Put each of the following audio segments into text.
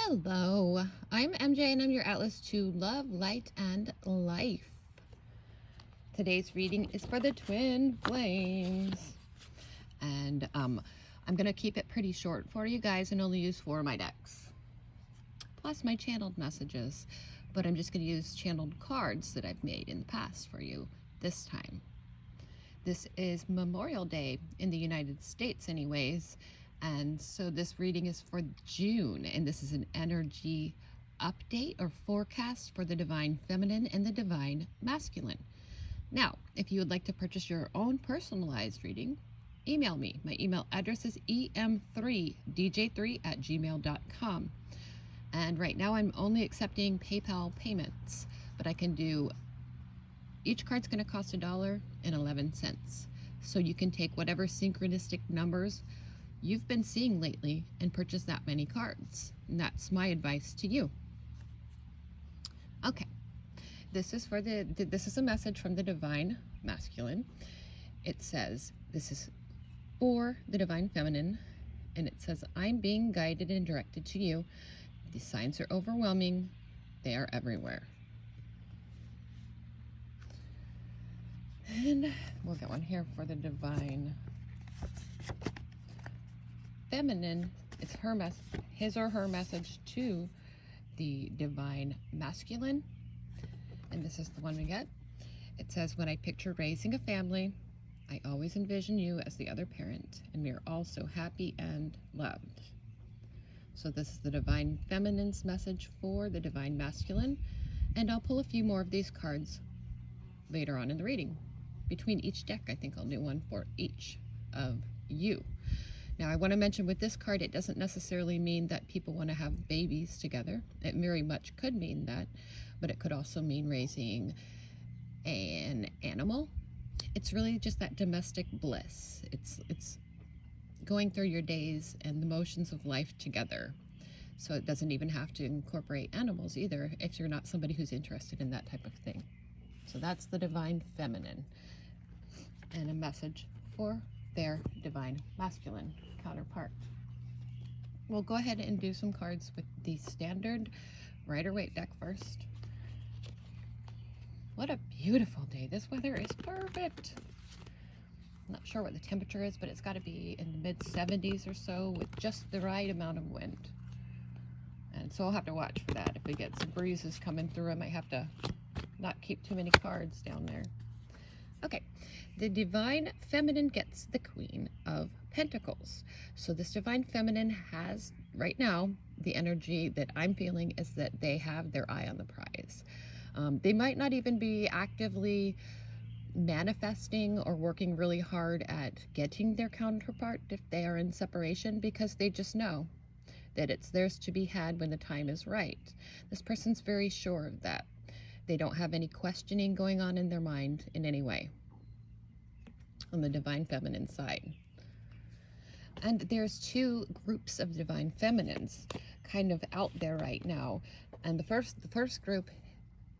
Hello, I'm MJ and I'm your atlas to love, light, and life. Today's reading is for the twin flames. And I'm going to keep it pretty short for you guys and only use 4 of my decks. Plus my channeled messages. But I'm just going to use channeled cards that I've made in the past for you this time. This is Memorial Day in the United States anyways. And so this reading is for June, and this is an energy update or forecast for the Divine Feminine and the Divine Masculine. Now, if you would like to purchase your own personalized reading, email me. My email address is em3dj3@gmail.com. And right now I'm only accepting PayPal payments, but I can do, each card's going to cost $1.11. So you can take whatever synchronistic numbers you've been seeing lately and purchase that many cards. And that's my advice to you. Okay, this is for this is a message from the Divine Masculine. It says, this is for the Divine Feminine, and it says, I'm being guided and directed to you. The signs are overwhelming. They are everywhere. And we'll get one here for the Divine Feminine. It's his or her message to the Divine Masculine. And this is the one we get. It says, when I picture raising a family, I always envision you as the other parent, and we are all so happy and loved. So this is the Divine Feminine's message for the Divine Masculine. And I'll pull a few more of these cards later on in the reading. Between each deck, I think I'll do one for each of you. Now, I want to mention with this card, it doesn't necessarily mean that people want to have babies together. It very much could mean that, but it could also mean raising an animal. It's really just that domestic bliss. It's going through your days and the motions of life together. So it doesn't even have to incorporate animals either if you're not somebody who's interested in that type of thing. So that's the Divine Feminine and a message for their Divine Masculine counterpart. We'll go ahead and do some cards with the standard Rider-Waite deck first. What a beautiful day. This weather is perfect. I'm not sure what the temperature is, but it's got to be in the mid-70s or so with just the right amount of wind. And so I'll have to watch for that. If we get some breezes coming through, I might have to not keep too many cards down there. Okay, the Divine Feminine gets the Queen of Pentacles. So this Divine Feminine has, right now, the energy that I'm feeling is that they have their eye on the prize. They might not even be actively manifesting or working really hard at getting their counterpart if they are in separation, because they just know that it's theirs to be had when the time is right. This person's very sure of that. They don't have any questioning going on in their mind in any way on the Divine Feminine side. And there's 2 groups of Divine Feminines kind of out there right now. And the first group,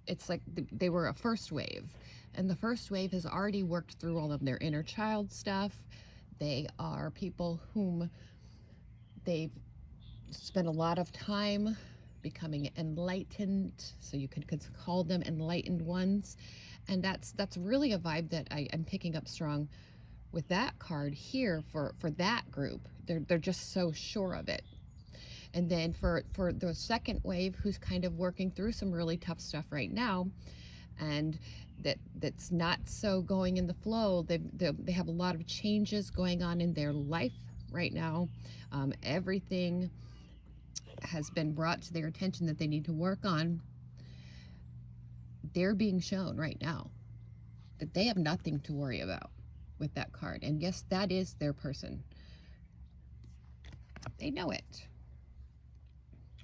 it's like they were a first wave. And the first wave has already worked through all of their inner child stuff. They are people whom they've spent a lot of time becoming enlightened, so you could call them enlightened ones. And that's really a vibe that I'm picking up strong with that card here for that group. They're just so sure of it. And then for the second wave, who's kind of working through some really tough stuff right now, and that's not so going in the flow. They have a lot of changes going on in their life right now. Everything has been brought to their attention that they need to work on. They're being shown right now that they have nothing to worry about with that card. And yes, that is their person. They know it.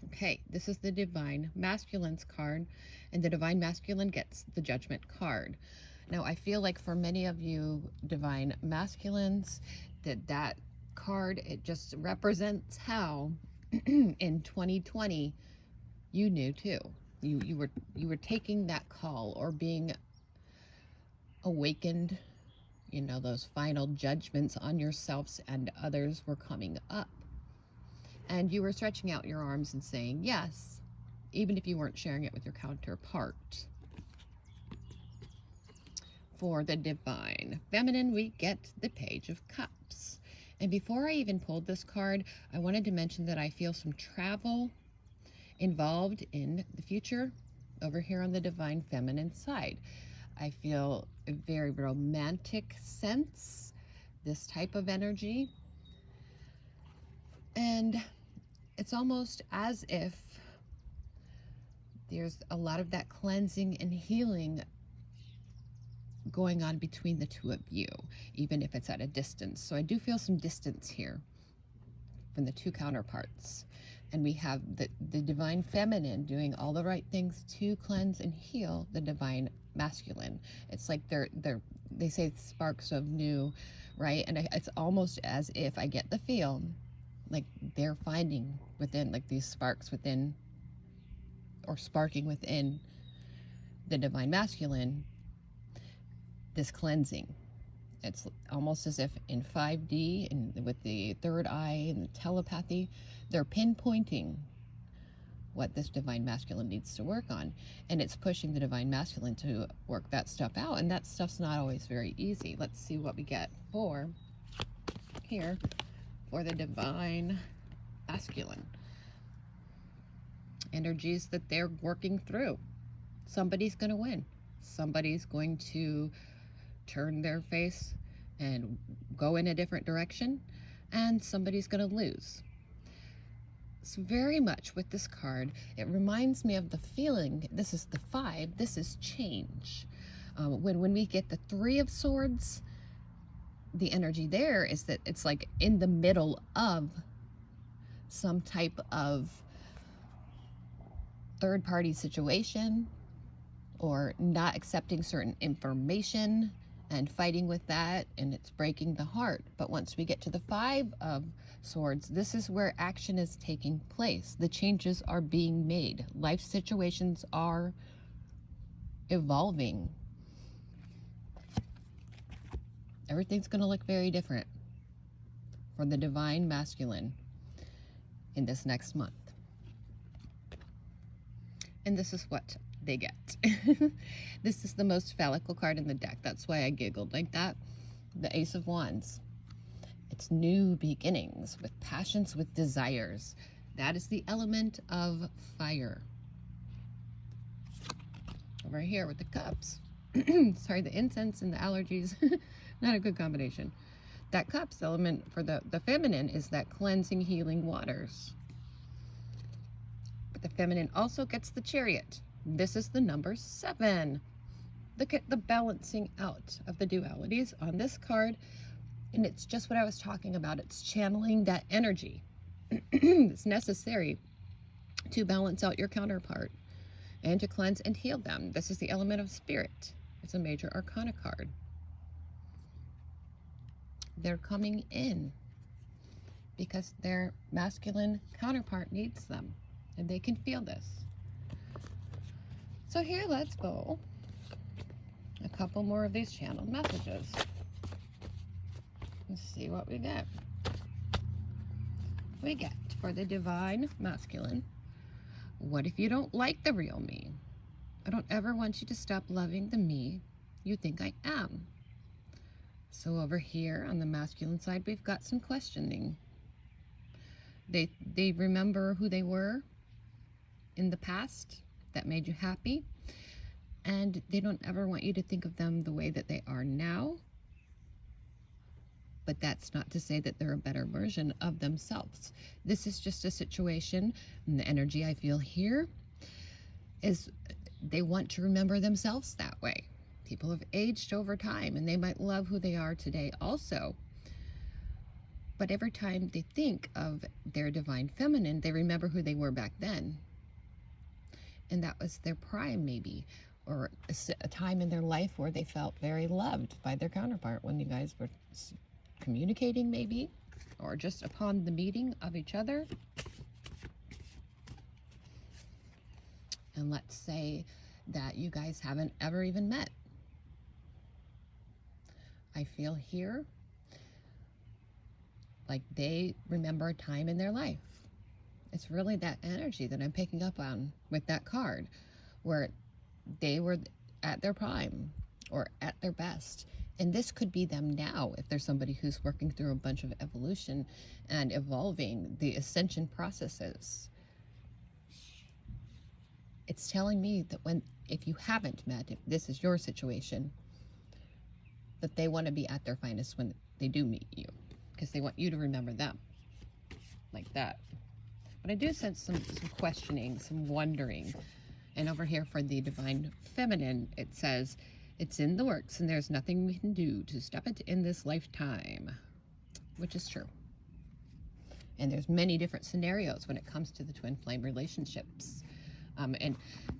Okay, this is the Divine Masculine's card, and the Divine Masculine gets the Judgment card. Now, I feel like for many of you Divine Masculines, that card, it just represents how in 2020 you knew too. You were taking that call or being awakened. You know, those final judgments on yourselves and others were coming up. And you were stretching out your arms and saying yes, even if you weren't sharing it with your counterpart. For the Divine Feminine, we get the Page of Cups. And before I even pulled this card, I wanted to mention that I feel some travel involved in the future over here on the Divine Feminine side. I feel a very romantic sense, this type of energy. And it's almost as if there's a lot of that cleansing and healing going on between the two of you, even if it's at a distance. So I do feel some distance here from the two counterparts. And we have the Divine Feminine doing all the right things to cleanse and heal the Divine Masculine. It's like they say sparks of new, right? And it's almost as if I get the feel like they're finding within, like these sparks within, or sparking within the Divine Masculine, this cleansing. It's almost as if in 5D and with the third eye and the telepathy, they're pinpointing what this Divine Masculine needs to work on. And it's pushing the Divine Masculine to work that stuff out. And that stuff's not always very easy. Let's see what we get for here for the Divine Masculine. Energies that they're working through. Somebody's going to win. Somebody's going to turn their face and go in a different direction, and somebody's going to lose. So very much with this card, it reminds me of the feeling, this is the 5, this is change. When we get the 3 of Swords, the energy there is that it's like in the middle of some type of third-party situation, or not accepting certain information and fighting with that, and it's breaking the heart. But once we get to the 5 of Swords, this is where action is taking place. The changes are being made. Life situations are evolving. Everything's going to look very different for the Divine Masculine in this next month. And this is what they get. This is the most phallical card in the deck. That's why I giggled like that. The Ace of Wands. It's new beginnings with passions, with desires. That is the element of fire. Over here with the cups. Sorry, the incense and the allergies. Not a good combination. That cups element for the feminine is that cleansing, healing waters. But the feminine also gets the Chariot. This is the number 7. Look at the balancing out of the dualities on this card. And it's just what I was talking about. It's channeling that energy. It's necessary to balance out your counterpart and to cleanse and heal them. This is the element of spirit. It's a major arcana card. They're coming in because their masculine counterpart needs them, and they can feel this. So here, let's go a couple more of these channeled messages. Let's see what we get. We get for the Divine Masculine, what if you don't like the real me? I don't ever want you to stop loving the me you think I am. So over here on the masculine side, we've got some questioning. They remember who they were in the past that made you happy, and they don't ever want you to think of them the way that they are now. But that's not to say that they're a better version of themselves. This is just a situation, and the energy I feel here is they want to remember themselves that way. People have aged over time, and they might love who they are today also. But every time they think of their Divine Feminine, they remember who they were back then. And that was their prime, maybe, or a time in their life where they felt very loved by their counterpart when you guys were communicating, maybe, or just upon the meeting of each other. And let's say that you guys haven't ever even met. I feel here like they remember a time in their life It's really that energy that I'm picking up on with that card, where they were at their prime or at their best. And this could be them now if there's somebody who's working through a bunch of evolution and evolving the ascension processes. It's telling me that if you haven't met, if this is your situation, that they want to be at their finest when they do meet you, because they want you to remember them like that. But I do sense some questioning, some wondering. And over here for the Divine Feminine, it says, it's in the works and there's nothing we can do to stop it in this lifetime, which is true. And there's many different scenarios when it comes to the twin flame relationships. And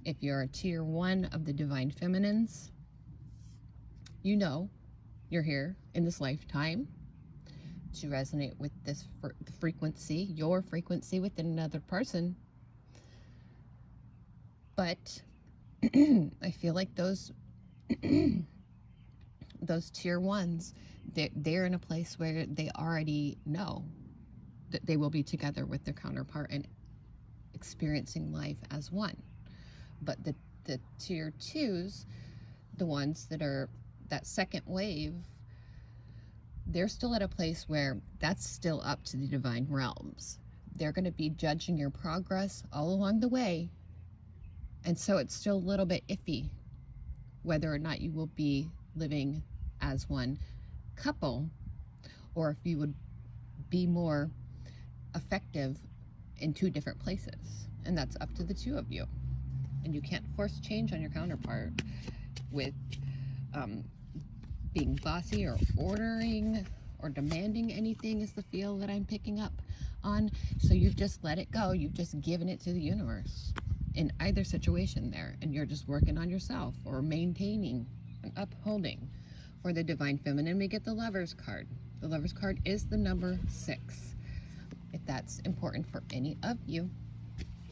if you're a tier 1 of the Divine Feminines, you know you're here in this lifetime to resonate with this frequency, your frequency within another person. But I feel like those those tier 1s, they're in a place where they already know that they will be together with their counterpart and experiencing life as one. But the tier 2s, the ones that are that second wave, they're still at a place where that's still up to the divine realms. They're going to be judging your progress all along the way. And so it's still a little bit iffy whether or not you will be living as one couple, or if you would be more effective in 2 different places. And that's up to the 2 of you. And you can't force change on your counterpart with being bossy or ordering or demanding anything, is the feel that I'm picking up on. So you've just let it go. You've just given it to the universe in either situation there, and you're just working on yourself or maintaining and upholding. For the Divine Feminine, we get the Lover's card. The Lover's card is the number 6, if that's important for any of you.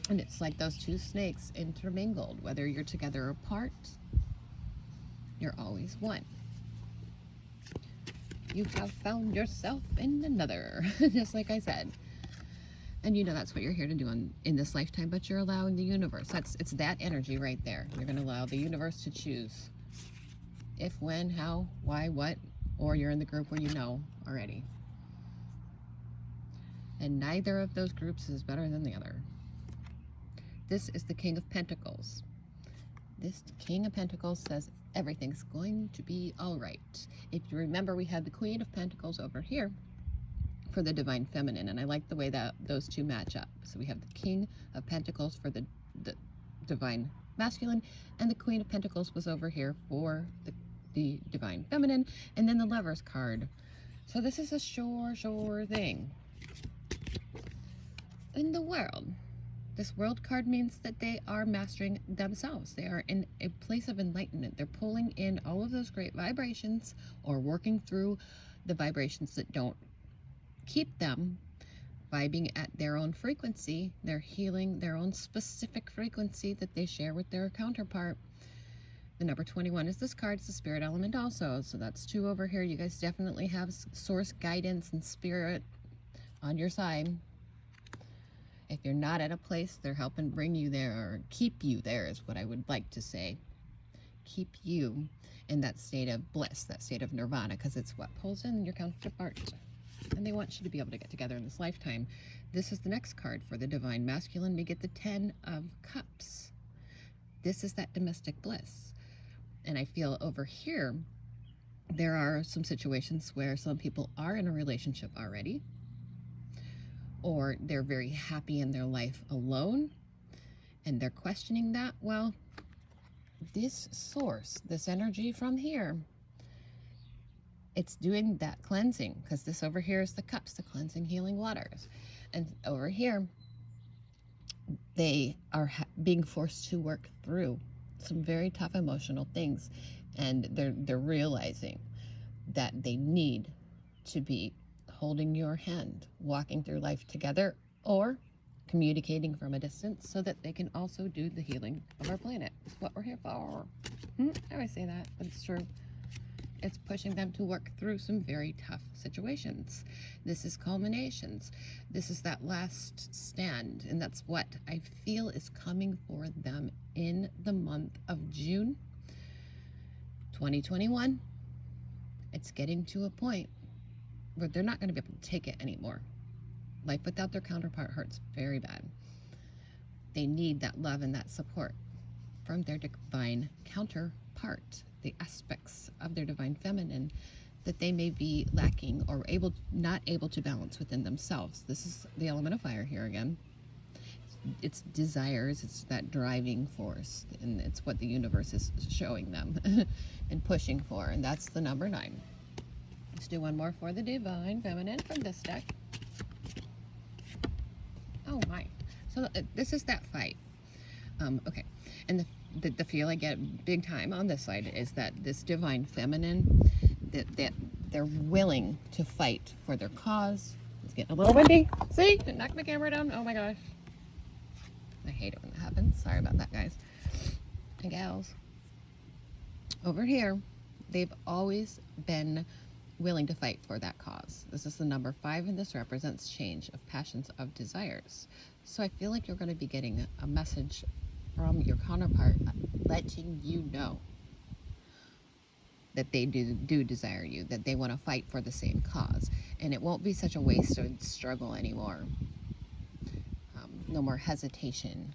And it's like those 2 snakes intermingled. Whether you're together or apart, you're always one. You have found yourself in another, just like I said. And you know that's what you're here to do in this lifetime, but you're allowing the universe. It's that energy right there. You're going to allow the universe to choose if, when, how, why, what, or you're in the group where you know already. And neither of those groups is better than the other. This is the King of Pentacles. This King of Pentacles says everything's going to be all right. If you remember, we had the Queen of Pentacles over here for the Divine Feminine, and I like the way that those 2 match up. So we have the King of Pentacles for the Divine Masculine, and the Queen of Pentacles was over here for the Divine Feminine, and then the Lover's card. So this is a sure thing. In the world, this World card means that they are mastering themselves. They are in a place of enlightenment. They're pulling in all of those great vibrations, or working through the vibrations that don't keep them vibing at their own frequency. They're healing their own specific frequency that they share with their counterpart. The number 21 is this card. It's the spirit element also. So that's 2 over here. You guys definitely have source guidance and spirit on your side. If you're not at a place, they're helping bring you there, or keep you there is what I would like to say. Keep you in that state of bliss, that state of nirvana, because it's what pulls in your counterpart. And they want you to be able to get together in this lifetime. This is the next card for the Divine Masculine. We get the 10 of Cups. This is that domestic bliss. And I feel over here, there are some situations where some people are in a relationship already, or they're very happy in their life alone, and they're questioning that. Well, this source, this energy from here, it's doing that cleansing, because this over here is the Cups, the cleansing, healing waters. And over here, they are being forced to work through some very tough emotional things, and they're realizing that they need to be holding your hand, walking through life together, or communicating from a distance, so that they can also do the healing of our planet. It's what we're here for. I always say that, but it's true. It's pushing them to work through some very tough situations. This is culminations. This is that last stand, and that's what I feel is coming for them in the month of June 2021. It's getting to a point where they're not going to be able to take it anymore. Life without their counterpart hurts very bad. They need that love and that support from their divine counterpart, the aspects of their divine feminine that they may be lacking or not able to balance within themselves. This is the element of fire here again. It's desires, it's that driving force, and it's what the universe is showing them and pushing for, and that's the number 9. Let's do one more for the divine feminine from this deck. Oh my. So this is that fight. Okay, and the feel I get big time on this side is that this divine feminine, that they're willing to fight for their cause. It's getting a little windy. See? It knocked my camera down. Oh my gosh. I hate it when that happens. Sorry about that, guys and gals. Over here, they've always been willing to fight for that cause. This is the number 5, and this represents change of passions, of desires. So I feel like you're going to be getting a message from your counterpart letting you know that they do desire you, that they want to fight for the same cause. And it won't be such a wasted struggle anymore. No more hesitation.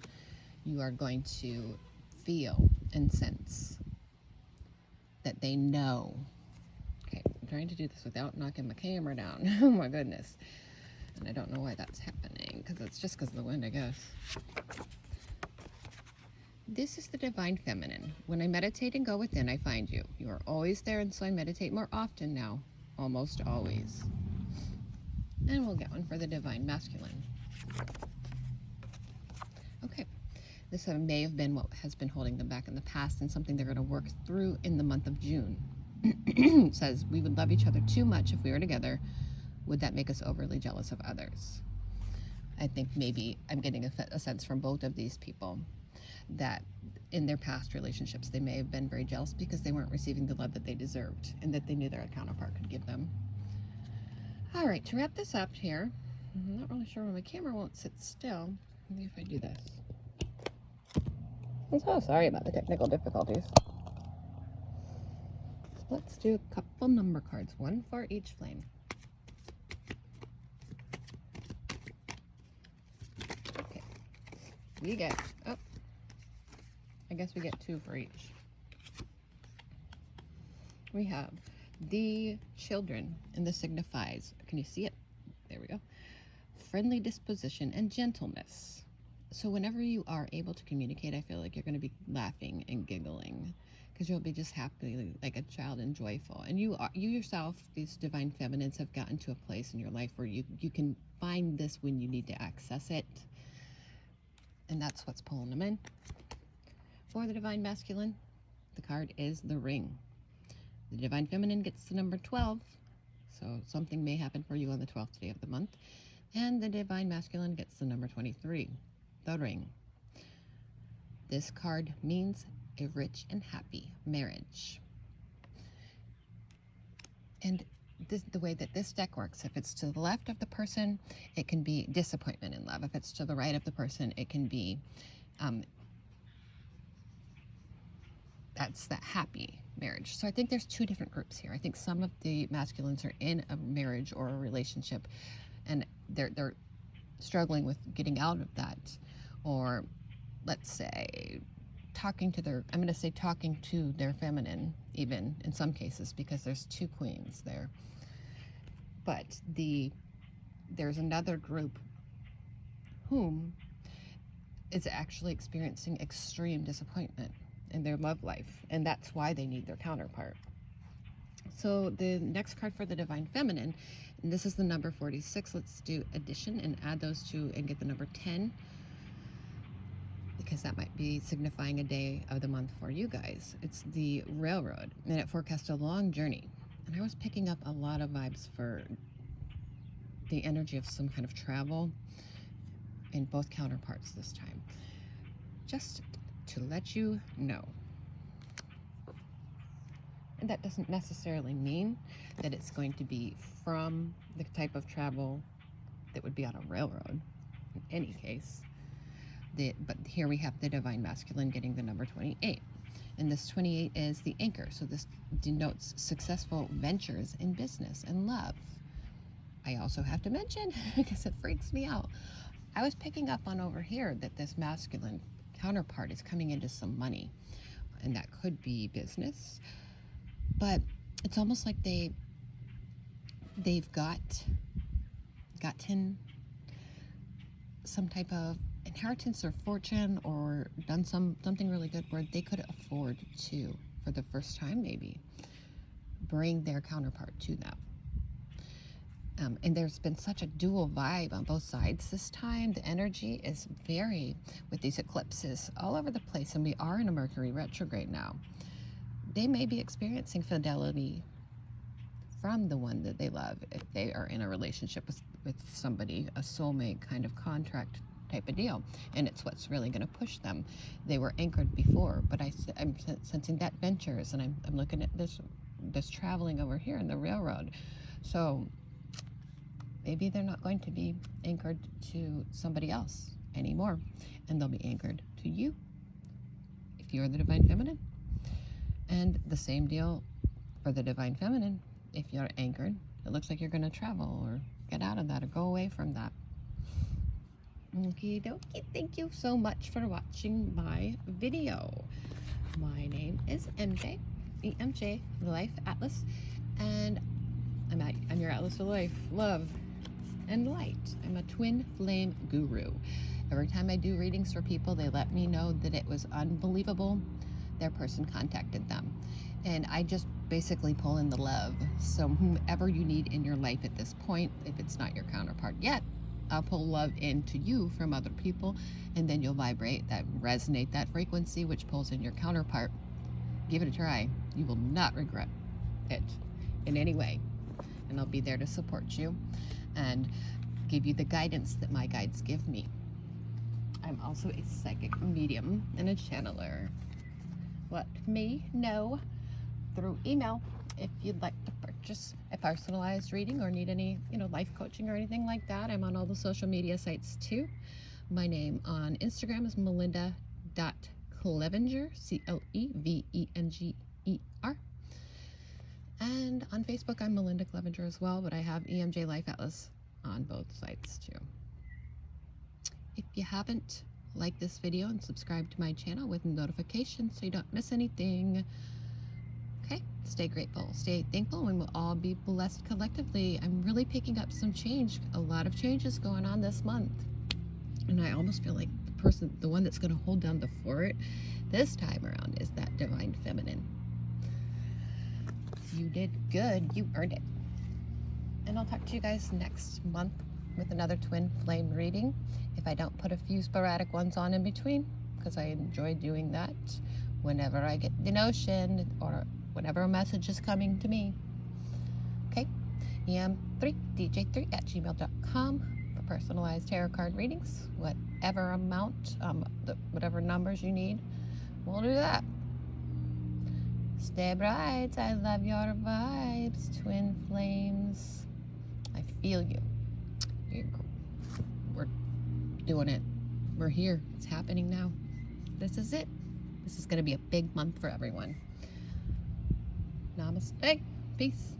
You are going to feel and sense that they know. Okay, I'm trying to do this without knocking my camera down. Oh my goodness. And I don't know why that's happening, because it's just because of the wind, I guess. This is the divine feminine. When I meditate and go within, I find you. You are always there, and so I meditate more often now. Almost always. And we'll get one for the divine masculine. Okay. This may have been what has been holding them back in the past, and something they're going to work through in the month of June. It says, we would love each other too much if we were together. Would that make us overly jealous of others? I think maybe I'm getting a sense from both of these people that in their past relationships, they may have been very jealous because they weren't receiving the love that they deserved and that they knew their counterpart could give them. All right, to wrap this up here, I'm not really sure why my camera won't sit still. Maybe if I do this. I'm so sorry about the technical difficulties. Let's do a couple number cards, one for each flame. Okay, we get, oh, I guess we get 2 for each. We have the children, and this signifies, can you see it? There we go. Friendly disposition and gentleness. So whenever you are able to communicate, I feel like you're going to be laughing and giggling because you'll be just happy like a child and joyful. And you yourself, these divine feminines, have gotten to a place in your life where you can find this when you need to access it. And that's what's pulling them in. For the divine masculine, the card is the ring. The divine feminine gets the number 12. So something may happen for you on the 12th day of the month. And the divine masculine gets the number 23, the ring. This card means a rich and happy marriage. And the way that this deck works, if it's to the left of the person, it can be disappointment in love. If it's to the right of the person, it can be, that's that happy marriage. So I think there's 2 different groups here. I think some of the masculines are in a marriage or a relationship, and they're struggling with getting out of that, or let's say talking to their feminine, even in some cases, because there's 2 queens there. But there's another group whom is actually experiencing extreme disappointment in their love life, and that's why they need their counterpart. So the next card for the divine feminine, and this is the number 46. Let's do addition and add those 2 and get the number 10, because that might be signifying a day of the month for you guys. It's the railroad, and it forecasts a long journey. And I was picking up a lot of vibes for the energy of some kind of travel in both counterparts this time. Just to let you know. And that doesn't necessarily mean that it's going to be from the type of travel that would be on a railroad in any case. But here we have the Divine Masculine getting the number 28. And this 28 is the anchor. So this denotes successful ventures in business and love. I also have to mention, because it freaks me out, I was picking up on over here that this masculine counterpart is coming into some money. And that could be business. But it's almost like they've gotten some type of inheritance or fortune, or done something really good where they could afford to, for the first time maybe, bring their counterpart to them. And there's been such a dual vibe on both sides this time. The energy is very, with these eclipses all over the place, and we are in a Mercury retrograde now. They may be experiencing fidelity from the one that they love if they are in a relationship with somebody, a soulmate kind of contract type of deal, and it's what's really going to push them. They were anchored before, but I'm sensing that ventures, and I'm looking at this traveling over here in the railroad. So maybe they're not going to be anchored to somebody else anymore, and they'll be anchored to you if you're the Divine Feminine. And the same deal for the Divine Feminine. If you're anchored, it looks like you're going to travel or get out of that or go away from that. Okie dokie. Thank you so much for watching my video. My name is MJ, eMJlifeAtlas, and I'm your Atlas of Life, Love, and Light. I'm a twin flame guru. Every time I do readings for people, they let me know that it was unbelievable. Their person contacted them. And I just basically pull in the love. So whomever you need in your life at this point, if it's not your counterpart yet, I'll pull love into you from other people, and then you'll vibrate that, resonate that frequency, which pulls in your counterpart. Give it a try. You will not regret it in any way. And I'll be there to support you and give you the guidance that my guides give me. I'm also a psychic medium and a channeler. Let me know through email if you'd like to purchase a personalized reading or need any, life coaching or anything like that. I'm on all the social media sites too. My name on Instagram is melinda.clevenger, Clevenger. And on Facebook, I'm Melinda Clevenger as well, but I have eMJlifeAtlas on both sites too. If you haven't, like this video and subscribe to my channel with notifications so you don't miss anything. Okay, stay grateful, stay thankful, and we'll all be blessed collectively. I'm really picking up some change, a lot of changes going on this month, and I almost feel like the one that's going to hold down the fort this time around is that Divine Feminine. You did good, you earned it. And I'll talk to you guys next month with another twin flame reading, if I don't put a few sporadic ones on in between, because I enjoy doing that whenever I get the notion or whenever a message is coming to me. Okay, em3dj3@gmail.com for personalized tarot card readings, whatever amount, whatever numbers you need, we'll do that. Stay bright. I love your vibes, twin flames. I feel you. We're doing it. We're here. It's happening now. This is it. This is going to be a big month for everyone. Namaste. Peace.